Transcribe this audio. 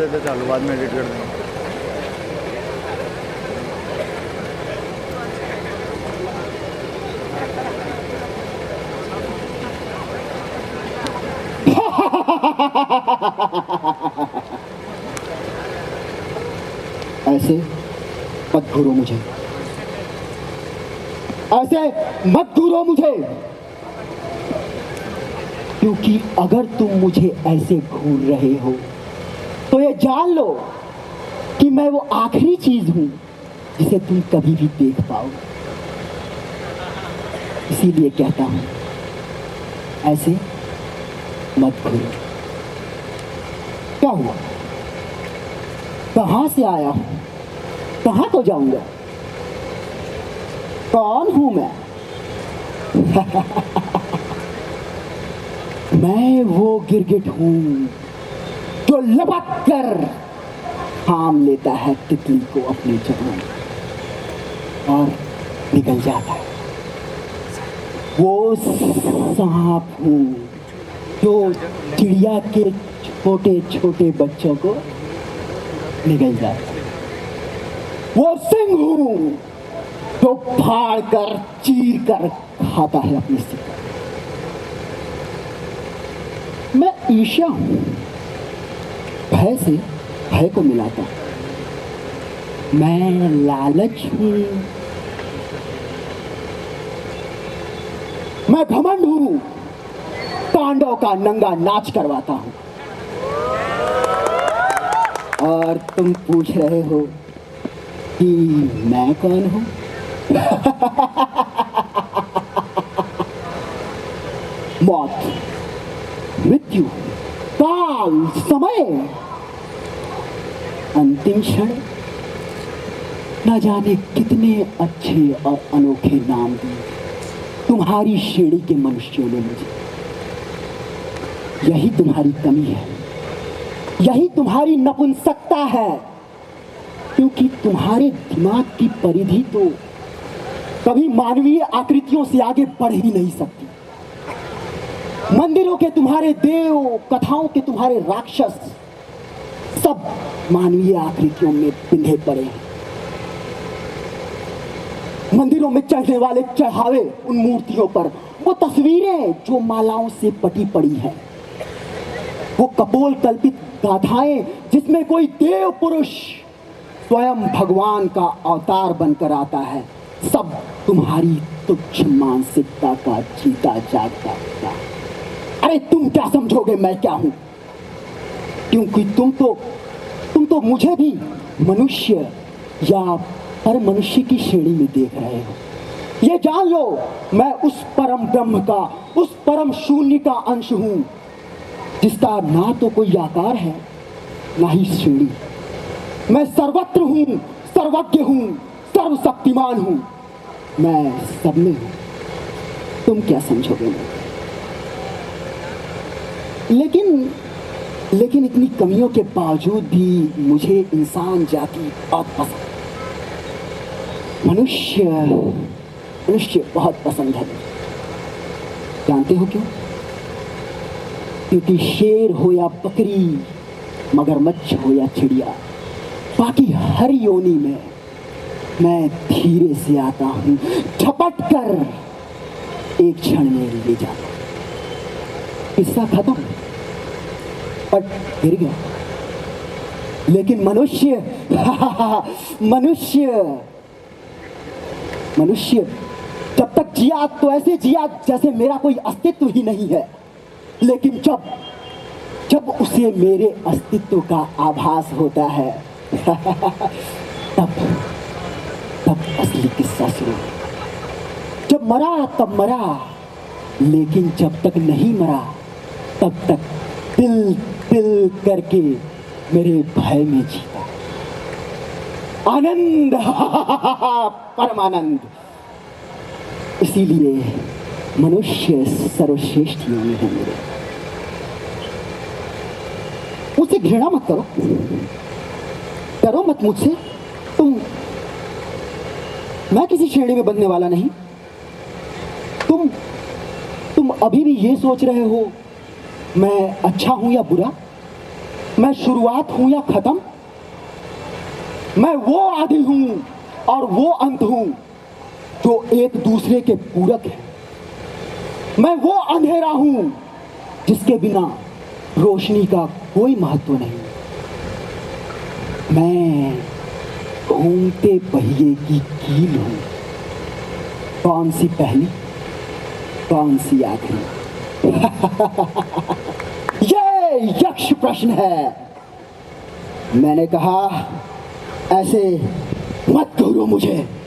चालू बाद में एडिट कर देंगे। ऐसे मत घूरो मुझे, ऐसे मत घूरो मुझे, क्योंकि अगर तुम मुझे ऐसे घूर रहे हो तो ये जान लो कि मैं वो आखिरी चीज हूं जिसे तुम कभी भी देख पाओ। इसीलिए कहता हूं, ऐसे मत घूरो। क्या हुआ? कहां से आया हूं, कहां को जाऊंगा, कौन हूं मैं? मैं वो गिरगिट हूं जो लपक कर थाम लेता है तितली को अपने जबड़ों में और निकल जाता है। वो सांप हूं जो चिड़िया के छोटे छोटे बच्चों को निकल जाता है। वो सिंह हूं जो फाड़ कर चीर कर खाता है अपनी शिकार। मैं ईर्ष्या हूं, भय से भय को मिलाता हूं। मैं लालच हूं, मैं घमंड हूं, पांडव का नंगा नाच करवाता हूं। और तुम पूछ रहे हो कि मैं कौन हूं? मौत, मृत्यु, काल, समय, अंतिम क्षण, न जाने कितने अच्छे और अनोखे नाम दिए तुम्हारी श्रेणी के मनुष्यों ने मुझे। यही तुम्हारी कमी है, यही तुम्हारी नपुंसकता है, क्योंकि तुम्हारे दिमाग की परिधि तो कभी मानवीय आकृतियों से आगे बढ़ ही नहीं सकती। मंदिरों के तुम्हारे देव, कथाओं के तुम्हारे राक्षस सब मानवीय आकृतियों में पिंधे पड़े हैं। मंदिरों में चढ़ने वाले चढ़ावे, उन मूर्तियों पर वो तस्वीरें जो मालाओं से पटी पड़ी हैं, वो कपोल कल्पित गाथाएं जिसमें कोई देव पुरुष स्वयं भगवान का अवतार बनकर आता है, सब तुम्हारी तुच्छ मानसिकता का जीता जागता होता है। अरे तुम क्या समझोगे मैं क्या हूं? क्योंकि तुम तो मुझे भी मनुष्य या पर मनुष्य की श्रेणी में देख रहे हो। ये जान लो, मैं उस परम ब्रह्म का, उस परम शून्य का अंश हूं जिसका ना तो कोई आकार है ना ही श्रेणी। मैं सर्वत्र हूं, सर्वज्ञ हूं, सर्वशक्तिमान हूं, मैं सब में हूं। तुम क्या समझोगे? लेकिन इतनी कमियों के बावजूद भी मुझे इंसान जाति बहुत पसंद, मनुष्य बहुत पसंद है। जानते हो क्यों? क्योंकि शेर हो या बकरी, मगरमच्छ हो या चिड़िया, बाकी हर योनि में मैं धीरे से आता हूं, झपट कर एक क्षण में ले जाता हूं। किस्सा खत्म, पट गिर गया। लेकिन मनुष्य जब तक जिया तो ऐसे जिया जैसे मेरा कोई अस्तित्व ही नहीं है। लेकिन जब उसे मेरे अस्तित्व का आभास होता है तब असली किस्सा शुरू। जब मरा तब मरा, लेकिन जब तक नहीं मरा तब तक तिल तिल करके मेरे भय में जीता। आनंद, परमानंद। इसीलिए मनुष्य सर्वश्रेष्ठ योनि है मेरे। मुझसे घृणा मत करो, डरो मत मुझसे। मैं किसी श्रेणी में बंधने वाला नहीं। तुम अभी भी ये सोच रहे हो मैं अच्छा हूं या बुरा? मैं शुरुआत हूं या खत्म? मैं वो आदि हूं और वो अंत हूं जो एक दूसरे के पूरक है। मैं वो अंधेरा हूं जिसके बिना रोशनी का कोई महत्व नहीं। मैं घूमते पहिए की कील हूं। कौन सी पहली, कौन सी आखिरी? ये यक्ष प्रश्न है। मैंने कहा ऐसे मत करो मुझे।